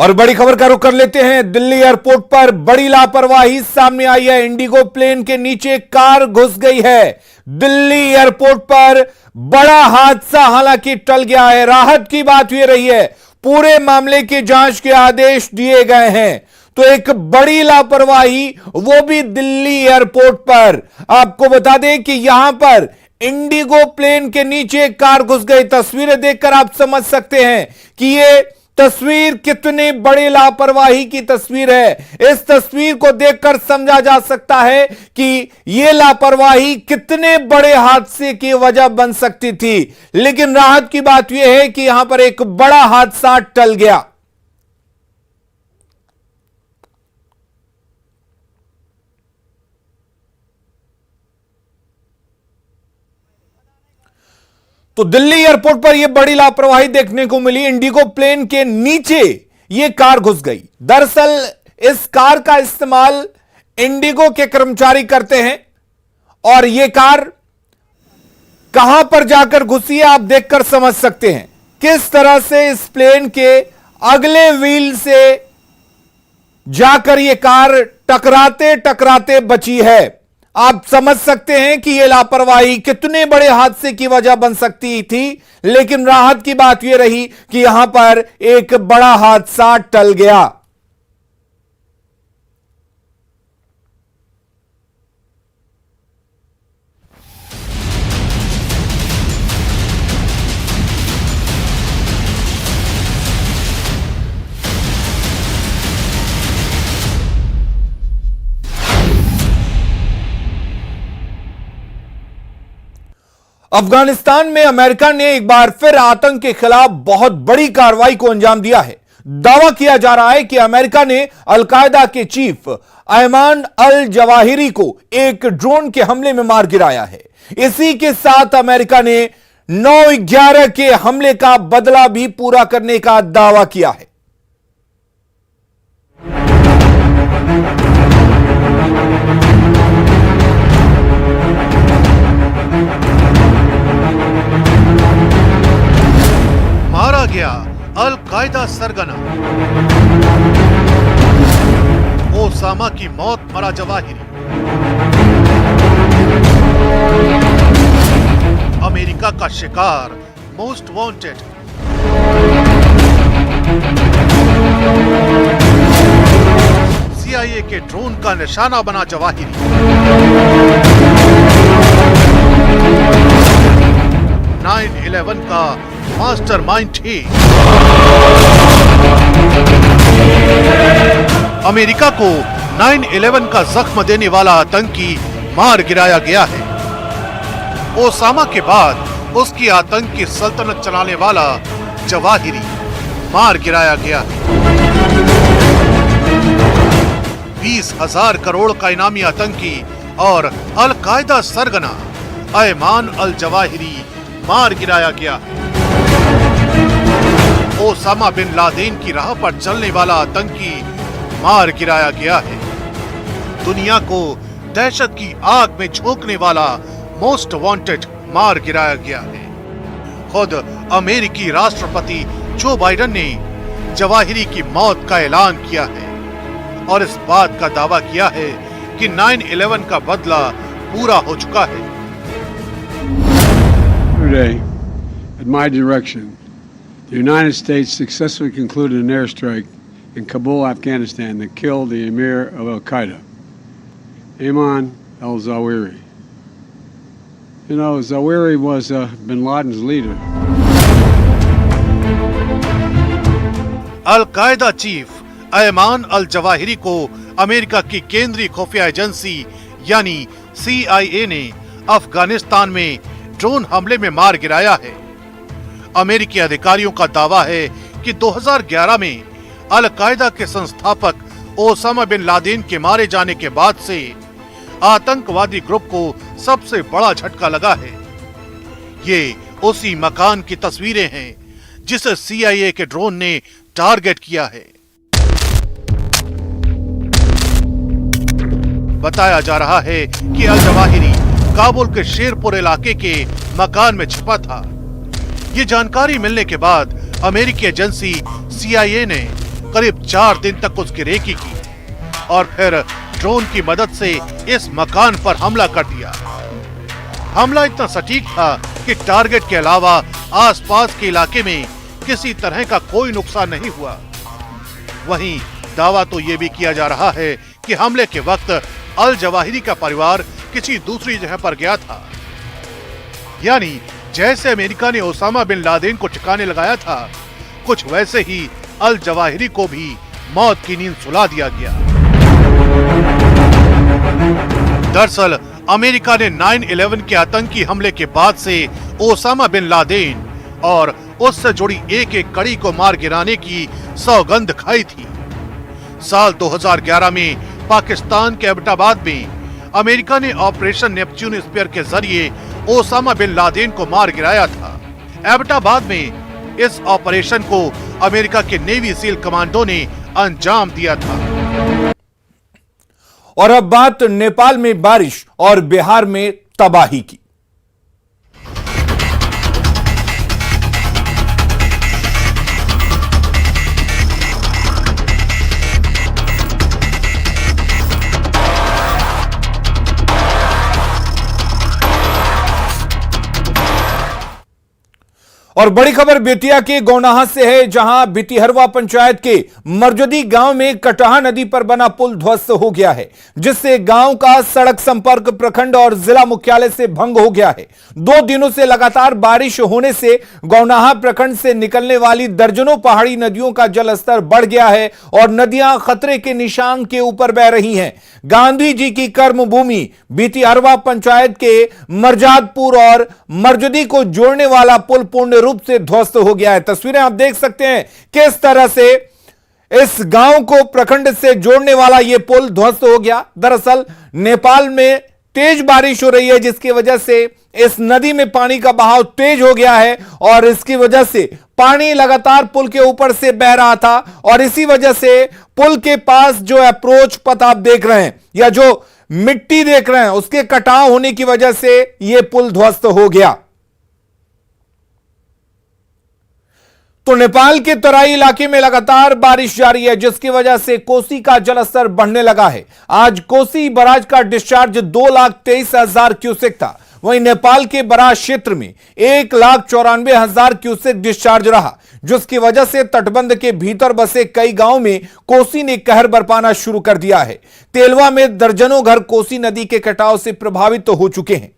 और बड़ी खबर का रुख कर लेते हैं। दिल्ली एयरपोर्ट पर बड़ी लापरवाही सामने आई है। इंडिगो प्लेन के नीचे कार घुस गई है। दिल्ली एयरपोर्ट पर बड़ा हादसा हालांकि टल गया है। राहत की बात ये रही है, पूरे मामले की जांच के आदेश दिए गए हैं। तो एक बड़ी लापरवाही, वो भी दिल्ली एयरपोर्ट पर। आपको बता दें कि यहां पर इंडिगो प्लेन के नीचे कार घुस गई। तस्वीरें देखकर आप समझ सकते हैं कि ये तस्वीर कितनी बड़ी लापरवाही की तस्वीर है। इस तस्वीर को देखकर समझा जा सकता है कि यह लापरवाही कितने बड़े हादसे की वजह बन सकती थी। लेकिन राहत की बात यह है कि यहां पर एक बड़ा हादसा टल गया। तो दिल्ली एयरपोर्ट पर यह बड़ी लापरवाही देखने को मिली। इंडिगो प्लेन के नीचे यह कार घुस गई। दरअसल इस कार का इस्तेमाल इंडिगो के कर्मचारी करते हैं और यह कार कहां पर जाकर घुसी है आप देखकर समझ सकते हैं किस तरह से इस प्लेन के अगले व्हील से जाकर यह कार टकराते टकराते बची है। आप समझ सकते हैं कि यह लापरवाही कितने बड़े हादसे की वजह बन सकती थी। लेकिन राहत की बात यह रही कि यहां पर एक बड़ा हादसा टल गया। अफगानिस्तान में अमेरिका ने एक बार फिर आतंक के खिलाफ बहुत बड़ी कार्रवाई को अंजाम दिया है। दावा किया जा रहा है कि अमेरिका ने अलकायदा के चीफ अयमान अल जवाहिरी को एक ड्रोन के हमले में मार गिराया है। इसी के साथ अमेरिका ने 9/11 के हमले का बदला भी पूरा करने का दावा किया है। मारा गया अल कायदा सरगना। ओसामा की मौत मरा जवाहिरी। अमेरिका का शिकार मोस्ट वांटेड। CIA के ड्रोन का निशाना बना जवाहिरी। 9/11 का मास्टरमाइंड थी। अमेरिका को 9/11 का जख्म देने वाला आतंकी मार गिराया गया है। ओसामा के बाद उसकी आतंक की सल्तनत चलाने वाला जवाहिरी मार गिराया गया है। 20,000 करोड़ का इनामी आतंकी और अल कायदा सरगना अयमान अल जवाहिरी मार गिराया गया है। ओसामा बिन लादेन की राह पर चलने वाला आतंकी मार गिराया गया है। दुनिया को दहशत की आग में झोंकने वाला मोस्ट वांटेड मार गिराया गया है। खुद अमेरिकी राष्ट्रपति जो बाइडेन ने जवाहिरी की मौत का ऐलान किया है और इस बात का दावा किया है कि 9/11 का बदला पूरा हो चुका है। Today, at my direction, the United States successfully concluded an airstrike in Kabul, Afghanistan that killed the emir of Al-Qaeda, Ayman al-Zawahiri. You know, Zawahiri was bin Laden's leader. Al Qaeda chief Ayman al Zawahiri को America की केंद्रीय खुफिया agency यानी CIA ने अफगानिस्तान में drone हमले में मार गिराया है। अमेरिकी अधिकारियों का दावा है कि 2011 में अल कायदा के संस्थापक ओसामा बिन लादेन के मारे जाने के बाद से आतंकवादी ग्रुप को सबसे बड़ा झटका लगा है। ये उसी मकान की तस्वीरें हैं जिसे CIA के ड्रोन ने टारगेट किया है। बताया जा रहा है कि अल जवाहिरी काबुल के शेरपुर इलाके के मकान में छिपा था। ये जानकारी मिलने के बाद अमेरिकी एजेंसी CIA ने करीब 4 दिन तक उसकी रेकी की और फिर ड्रोन की मदद से इस मकान पर हमला कर दिया। हमला इतना सटीक था कि टारगेट के अलावा आसपास के इलाके में किसी तरह का कोई नुकसान नहीं हुआ। वहीं दावा तो ये भी किया जा रहा है कि हमले के वक्त अल जवाहिरी का परिवार किसी दूसरी जगह पर गया था। यानी जैसे अमेरिका ने ओसामा बिन लादेन को ठिकाने लगाया था, कुछ वैसे ही अल जवाहिरी को भी मौत की नींद सुला दिया गया। दरअसल अमेरिका ने 9/11 के आतंकी हमले के बाद से ओसामा बिन लादेन और उससे जुड़ी एक एक कड़ी को मार गिराने की सौगंध खाई थी। साल 2011 में पाकिस्तान के एबटाबाद में अमेरिका ने ऑपरेशन नेपच्यून स्पीयर के जरिए ओसामा बिन लादेन को मार गिराया था। एबटाबाद में इस ऑपरेशन को अमेरिका के नेवी सील कमांडो ने अंजाम दिया था। और अब बात नेपाल में बारिश और बिहार में तबाही की। और बड़ी खबर बेतिया के गौनाहा से है, जहां बितिहरवा पंचायत के मरजदी गांव में कटहा नदी पर बना पुल ध्वस्त हो गया है, जिससे गांव का सड़क संपर्क प्रखंड और जिला मुख्यालय से भंग हो गया है। 2 दिनों से लगातार बारिश होने से गौनाहा प्रखंड से निकलने वाली दर्जनों पहाड़ी नदियों का जलस्तर बढ़ गया है और नदियां खतरे के निशान के ऊपर बह रही हैं। गांधी जी की कर्मभूमि बितिहरवा पंचायत के मरजादपुर और मरजदी को जोड़ने वाला पुल पूर्ण रूप से ध्वस्त हो गया है। तस्वीरें आप देख सकते हैं किस तरह से इस गांव को प्रखंड से जोड़ने वाला यह पुल ध्वस्त हो गया। दरअसल नेपाल में तेज बारिश हो रही है, जिसकी वजह से इस नदी में पानी का बहाव तेज हो गया है और इसकी वजह से पानी लगातार पुल के ऊपर से बह रहा था और इसी वजह से पुल के पास जो अप्रोच पथ आप देख रहे हैं या जो मिट्टी देख रहे हैं, उसके कटाव होने की वजह से यह पुल ध्वस्त हो गया। तो नेपाल के तराई इलाके में लगातार बारिश जारी है, जिसकी वजह से कोसी का जलस्तर बढ़ने लगा है। आज कोसी बराज का डिस्चार्ज 2,23,000 क्यूसेक था। वहीं नेपाल के बराज क्षेत्र में 1,94,000 क्यूसेक डिस्चार्ज रहा, जिसकी वजह से तटबंध के भीतर बसे कई गांवों में कोसी ने कहर बरपाना शुरू कर दिया है। तेलवा में दर्जनों घर कोसी नदी के कटाव से प्रभावित हो चुके हैं।